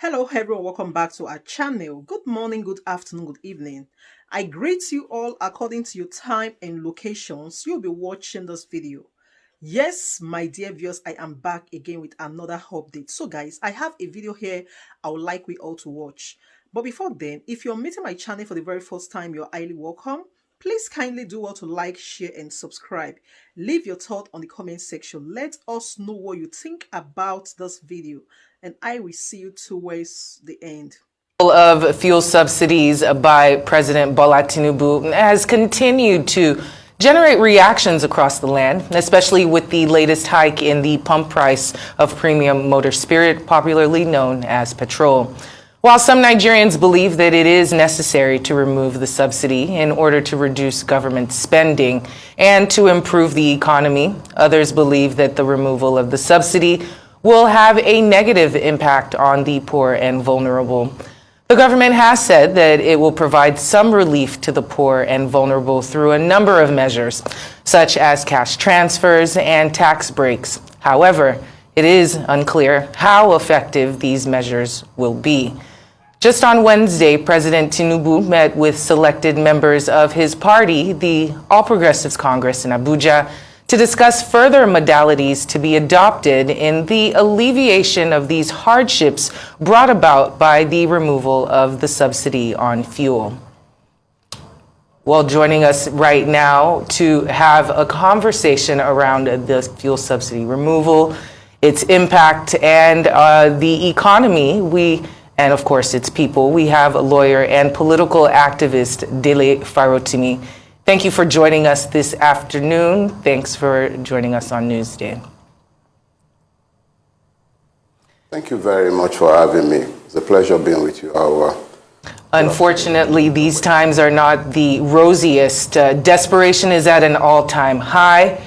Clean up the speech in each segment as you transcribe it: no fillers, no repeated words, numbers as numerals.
Hello everyone, welcome back to our channel. Good morning, good afternoon, good evening. I greet you all according to your time and locations you'll be watching this video. Yes, my dear viewers, I am back again with another update. So guys, I have a video here I would like we all to watch. But before then, if you're meeting my channel for the very first time, you're highly welcome. Please kindly do well to like, share and subscribe. Leave your thought on the comment section. Let us know what you think about this video and I will see you towards the end. Of fuel subsidies by President Bola Tinubu has continued to generate reactions across the land, especially with the latest hike in the pump price of premium motor spirit, popularly known as petrol. While some Nigerians believe that it is necessary to remove the subsidy in order to reduce government spending and to improve the economy, others believe that the removal of the subsidy will have a negative impact on the poor and vulnerable. The government has said that it will provide some relief to the poor and vulnerable through a number of measures, such as cash transfers and tax breaks. However, it is unclear how effective these measures will be. Just on Wednesday, President Tinubu met with selected members of his party, the All Progressives Congress in Abuja, to discuss further modalities to be adopted in the alleviation of these hardships brought about by the removal of the subsidy on fuel. Well, joining us right now to have a conversation around the fuel subsidy removal, its impact, and the economy, and of course its people, we have a lawyer and political activist, Deke Farotimi. Thank you for joining us this afternoon. Thanks for joining us on Newsday. Thank you very much for having me. It's a pleasure being with you. Unfortunately, these times are not the rosiest. Desperation is at an all-time high.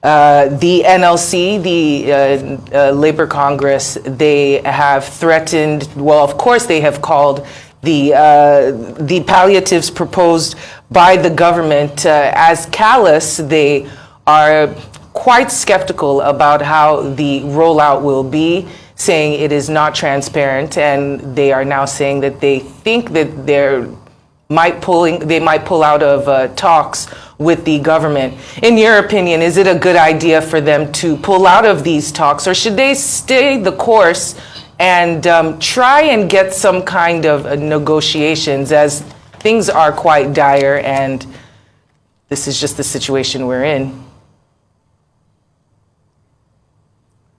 The NLC, the Labor Congress, they have threatened, well, of course they have called the palliatives proposed by the government as callous. They are quite skeptical about how the rollout will be, saying it is not transparent, and they are now saying that they think that they might pull out of talks with the government. In your opinion, is it a good idea for them to pull out of these talks, or should they stay the course and try and get some kind of negotiations, as things are quite dire and this is just the situation we're in?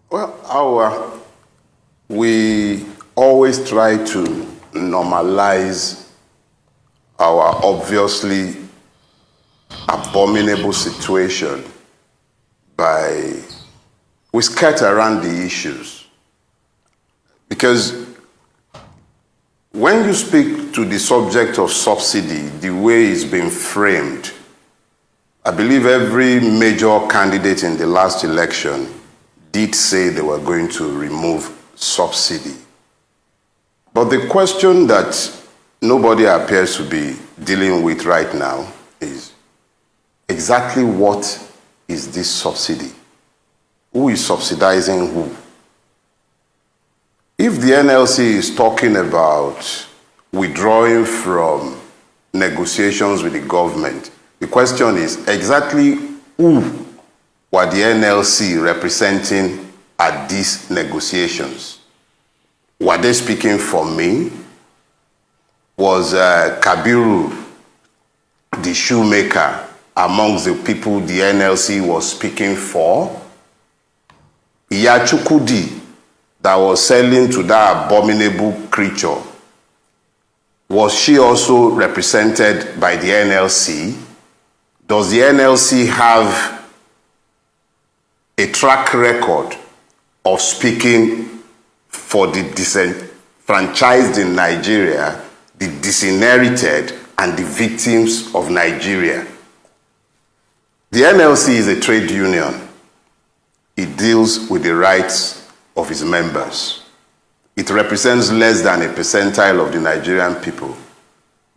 Well, we always try to normalize our obviously abominable situation we skirt around the issues. Because when you speak to the subject of subsidy, the way it's been framed, I believe every major candidate in the last election did say they were going to remove subsidy. But the question that nobody appears to be dealing with right now is exactly what is this subsidy? Who is subsidizing who? If the NLC is talking about withdrawing from negotiations with the government, the question is exactly who were the NLC representing at these negotiations? Were they speaking for me? Was Kabiru, the shoemaker, amongst the people the NLC was speaking for? Iyachukudi, that was selling to that abominable creature, was she also represented by the NLC? Does the NLC have a track record of speaking for the disenfranchised in Nigeria, the disinherited, and the victims of Nigeria? The NLC is a trade union. It deals with the rights of its members. It represents less than a percentile of the Nigerian people.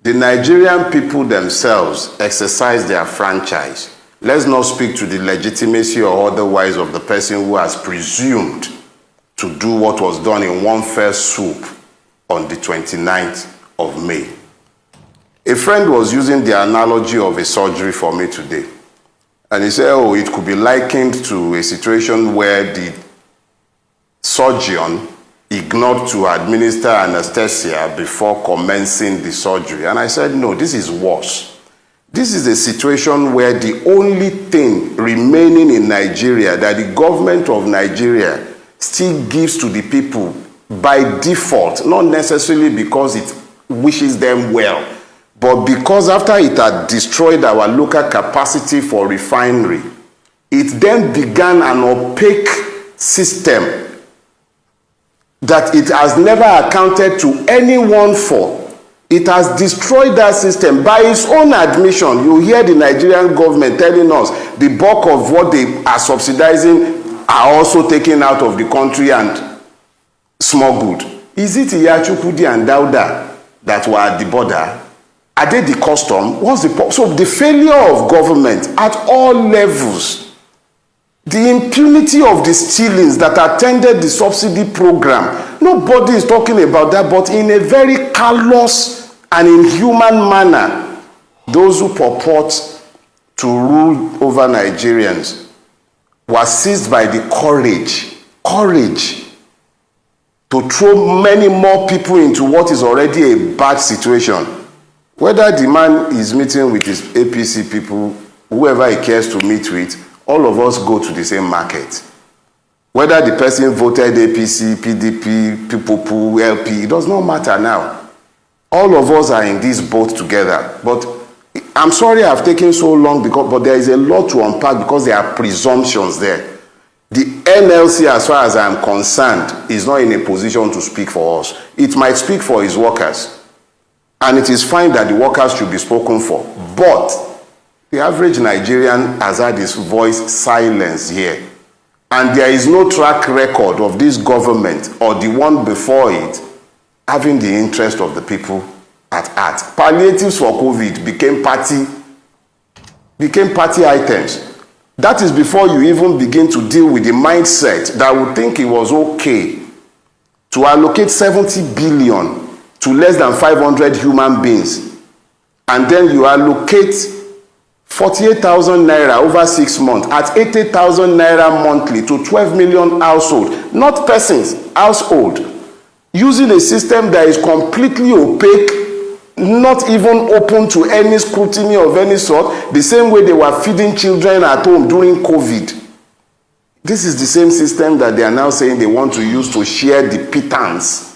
The Nigerian people themselves exercise their franchise. Let's not speak to the legitimacy or otherwise of the person who has presumed to do what was done in one fell swoop on the 29th of May. A friend was using the analogy of a surgery for me today. And he said, oh, it could be likened to a situation where the surgeon ignored to administer anesthesia before commencing the surgery. And I said, no, this is worse. This is a situation where the only thing remaining in Nigeria that the government of Nigeria still gives to the people by default, not necessarily because it wishes them well, but because after it had destroyed our local capacity for refinery, it then began an opaque system that it has never accounted to anyone for. It has destroyed that system. By its own admission, you hear the Nigerian government telling us the bulk of what they are subsidizing are also taken out of the country and small good. Is it Iyachukudi and Dauda that were at the border? Are they the custom? What's the so the failure of government at all levels, the impunity of the stealings that attended the subsidy program, nobody is talking about that, but in a very callous and inhuman manner, those who purport to rule over Nigerians were seized by the courage to throw many more people into what is already a bad situation. Whether the man is meeting with his APC people, whoever he cares to meet with, all of us go to the same market. Whether the person voted APC, PDP, PPP, LP, it does not matter now. All of us are in this boat together. But I'm sorry I've taken so long, but there is a lot to unpack because there are presumptions there. The NLC, as far as I'm concerned, is not in a position to speak for us. It might speak for its workers. And it is fine that the workers should be spoken for. But the average Nigerian has had his voice silenced here. And there is no track record of this government or the one before it having the interest of the people at heart. Palliatives for COVID became party items. That is before you even begin to deal with the mindset that would think it was okay to allocate 70 billion to less than 500 human beings, and then you allocate 48,000 naira over 6 months at 80,000 naira monthly to 12 million households, not persons, household, using a system that is completely opaque, not even open to any scrutiny of any sort, the same way they were feeding children at home during COVID. This is the same system that they are now saying they want to use to share the pittance.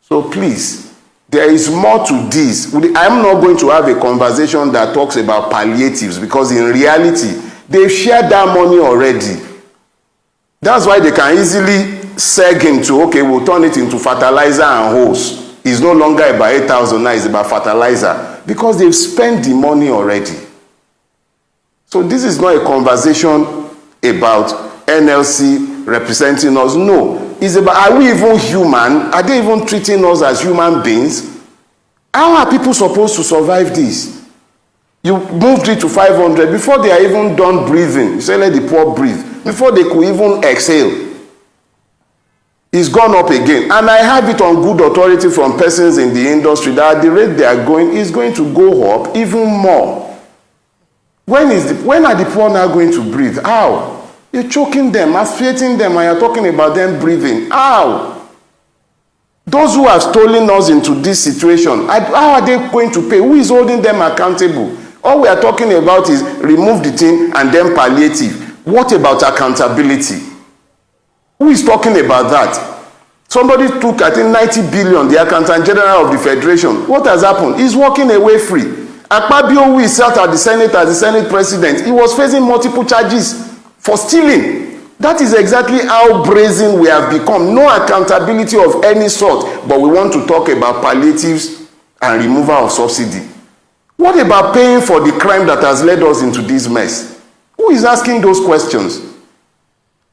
So please, there is more to this. I'm not going to have a conversation that talks about palliatives because in reality, they've shared that money already. That's why they can easily seg into, okay, we'll turn it into fertilizer and hose. It's no longer about 8,000 now, it's about fertilizer because they've spent the money already. So this is not a conversation about NLC representing us. No. It's about, are we even human? Are they even treating us as human beings? How are people supposed to survive this? You moved it to 500 before they are even done breathing. You say let the poor breathe. Before they could even exhale. It's gone up again. And I have it on good authority from persons in the industry that at the rate they are going, is going to go up even more. When are the poor now going to breathe? How? You're choking them, asphyxiating them, and you're talking about them breathing. How? Those who have stolen us into this situation, how are they going to pay? Who is holding them accountable? All we are talking about is remove the thing and then palliative. What about accountability? Who is talking about that? Somebody took, I think, 90 billion, the Accountant General of the Federation. What has happened? He's walking away free. Akpabio, who is sat at the Senate as the Senate President, he was facing multiple charges for stealing. That is exactly how brazen we have become. No accountability of any sort, but we want to talk about palliatives and removal of subsidy. What about paying for the crime that has led us into this mess? Who is asking those questions?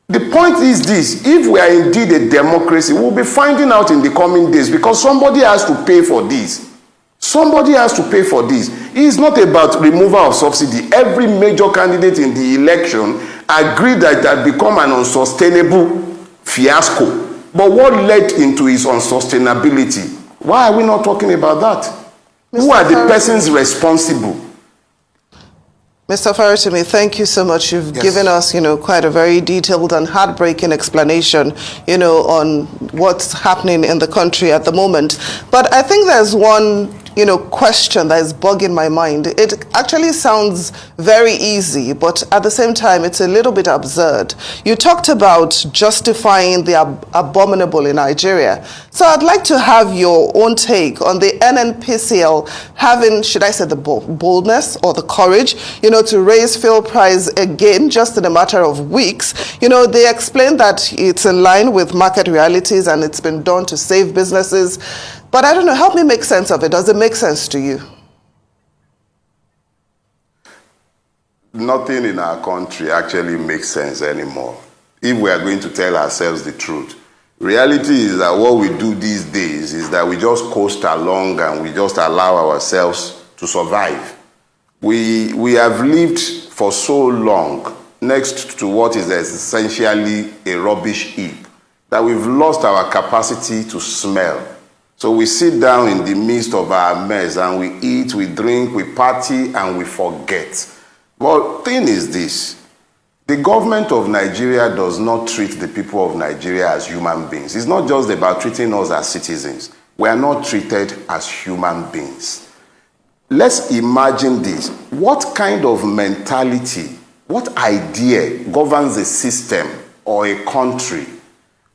The point is this: if we are indeed a democracy, we'll be finding out in the coming days because somebody has to pay for this. Somebody has to pay for this. It is not about removal of subsidy. Every major candidate in the election agreed that it had become an unsustainable fiasco. But what led into its unsustainability? Why are we not talking about that? Who are the persons responsible? Mr. Farotimi, thank you so much. You've given us, quite a very detailed and heartbreaking explanation, on what's happening in the country at the moment. But I think there's one, question that is bugging my mind. It actually sounds very easy, but at the same time, it's a little bit absurd. You talked about justifying the abominable in Nigeria. So I'd like to have your own take on the NNPCL having, should I say, the boldness or the courage, to raise fuel price again just in a matter of weeks. They explained that it's in line with market realities and it's been done to save businesses. But I don't know, help me make sense of it. Does it make sense to you? Nothing in our country actually makes sense anymore, if we are going to tell ourselves the truth. Reality is that what we do these days is that we just coast along and we just allow ourselves to survive. We have lived for so long next to what is essentially a rubbish heap that we've lost our capacity to smell. So we sit down in the midst of our mess and we eat, we drink, we party, and we forget. But the thing is this: the government of Nigeria does not treat the people of Nigeria as human beings. It's not just about treating us as citizens. We are not treated as human beings. Let's imagine this. What kind of mentality, what idea governs a system or a country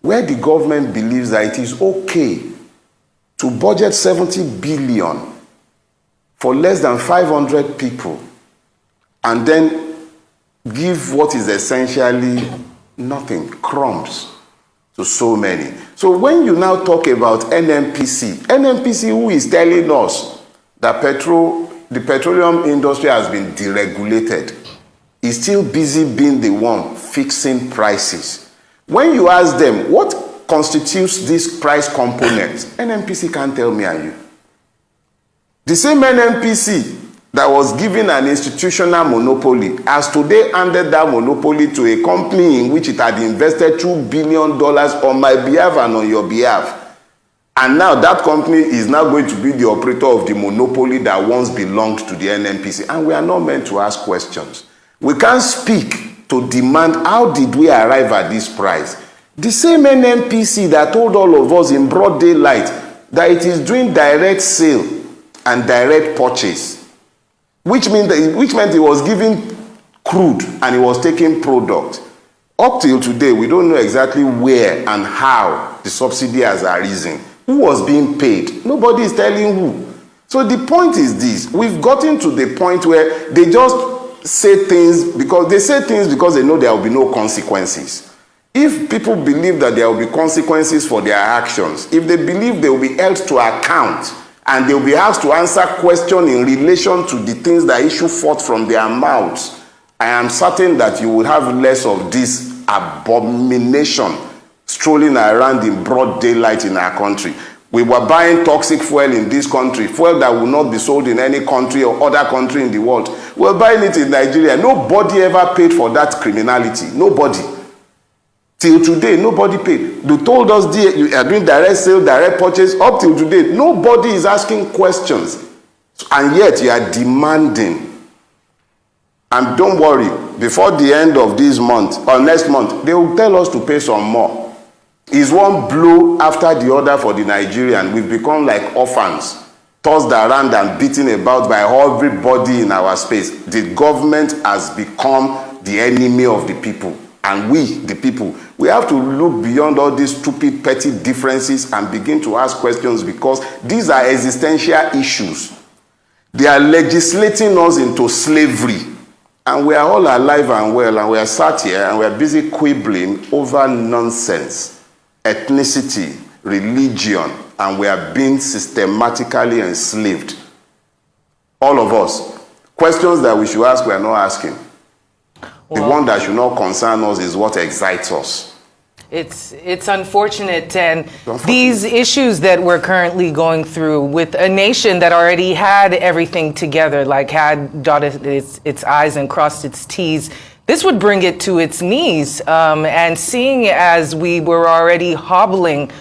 where the government believes that it is okay to budget 70 billion for less than 500 people and then give what is essentially nothing, crumbs, to so many? So when you now talk about NNPC, who is telling us that the petroleum industry has been deregulated, is still busy being the one fixing prices. When you ask them, what constitutes this price component, NNPC can't tell me and you. The same NNPC that was given an institutional monopoly has today handed that monopoly to a company in which it had invested $2 billion on my behalf and on your behalf. And now that company is now going to be the operator of the monopoly that once belonged to the NNPC. And we are not meant to ask questions. We can't speak to demand, how did we arrive at this price? The same NNPC that told all of us in broad daylight that it is doing direct sale and direct purchase, which meant it was giving crude and it was taking product. Up till today, we don't know exactly where and how the subsidy has arisen. Who was being paid? Nobody is telling who. So the point is this: we've gotten to the point where they just say things because they know there will be no consequences. If people believe that there will be consequences for their actions, if they believe they will be held to account and they will be asked to answer questions in relation to the things that issue forth from their mouths, I am certain that you will have less of this abomination strolling around in broad daylight in our country. We were buying toxic fuel in this country, fuel that will not be sold in any country or other country in the world. We're buying it in Nigeria. Nobody ever paid for that criminality. Nobody. Till today, nobody paid. They told us you are doing direct sale, direct purchase. Up till today, nobody is asking questions. And yet you are demanding. And don't worry, before the end of this month or next month, they will tell us to pay some more. It's one blow after the other for the Nigerian. We've become like orphans, tossed around and beaten about by everybody in our space. The government has become the enemy of the people. And we, the people, we have to look beyond all these stupid, petty differences and begin to ask questions, because these are existential issues. They are legislating us into slavery. And we are all alive and well, and we are sat here and we are busy quibbling over nonsense, ethnicity, religion, and we are being systematically enslaved. All of us. Questions that we should ask, we are not asking. The one that should not concern us is what excites us. It's unfortunate, and these issues that we're currently going through with a nation that already had everything together, like had dotted its I's and crossed its T's, this would bring it to its knees. And seeing as we were already hobbling,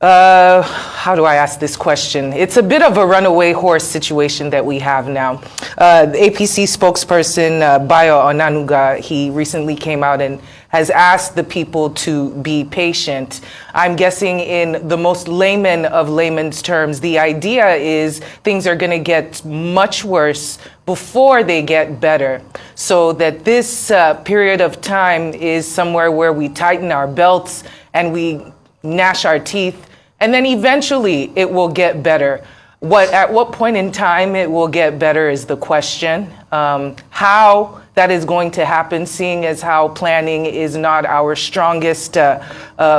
how do I ask this question? It's a bit of a runaway horse situation that we have now. The APC spokesperson, Bayo Onanuga, he recently came out and has asked the people to be patient. I'm guessing in the most layman of layman's terms, the idea is things are going to get much worse before they get better. So that this period of time is somewhere where we tighten our belts and we gnash our teeth, and then eventually it will get better. At what point in time it will get better is the question. How that is going to happen, seeing as how planning is not our strongest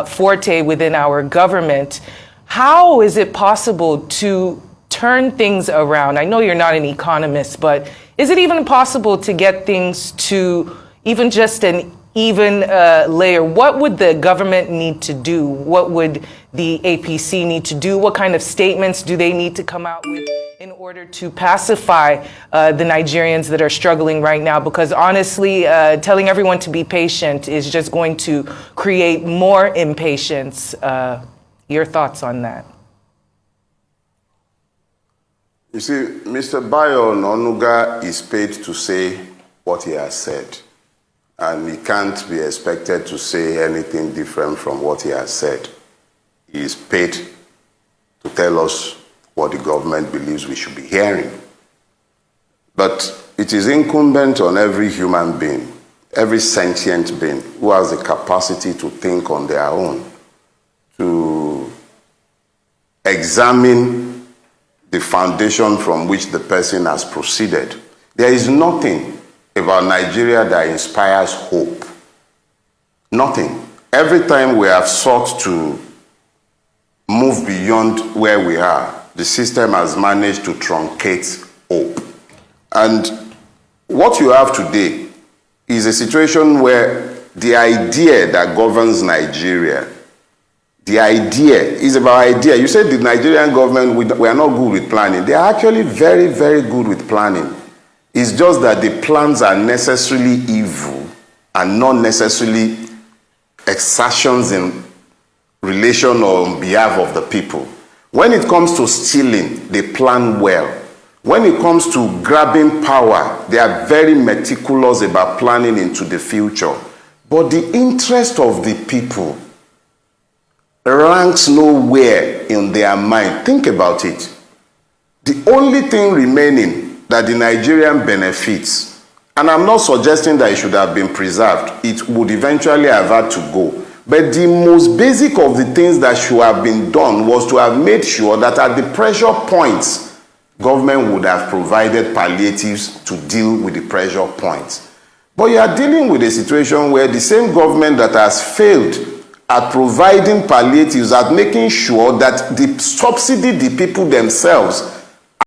forte within our government. How is it possible to turn things around? I know you're not an economist, but is it even possible to get things to even just an even layer? What would the government need to do? What would the APC need to do? What kind of statements do they need to come out with in order to pacify the Nigerians that are struggling right now? Because honestly, telling everyone to be patient is just going to create more impatience. Your thoughts on that? You see, Mr. Bayo Onanuga is paid to say what he has said. And he can't be expected to say anything different from what he has said. He is paid to tell us what the government believes we should be hearing. But it is incumbent on every human being, every sentient being who has the capacity to think on their own, to examine the foundation from which the person has proceeded. There is nothing about Nigeria that inspires hope. Nothing. Every time we have sought to move beyond where we are, the system has managed to truncate hope. And what you have today is a situation where the idea that governs Nigeria, the idea is about idea. You said the Nigerian government, we are not good with planning. They are actually very, very good with planning. It's just that the plans are necessarily evil and not necessarily exertions in relation or on behalf of the people. When it comes to stealing, they plan well. When it comes to grabbing power, they are very meticulous about planning into the future. But the interest of the people ranks nowhere in their mind. Think about it. The only thing remaining that the Nigerian benefits, and I'm not suggesting that it should have been preserved, it would eventually have had to go. But the most basic of the things that should have been done was to have made sure that at the pressure points, government would have provided palliatives to deal with the pressure points. But you are dealing with a situation where the same government that has failed at providing palliatives, at making sure that the subsidy the people themselves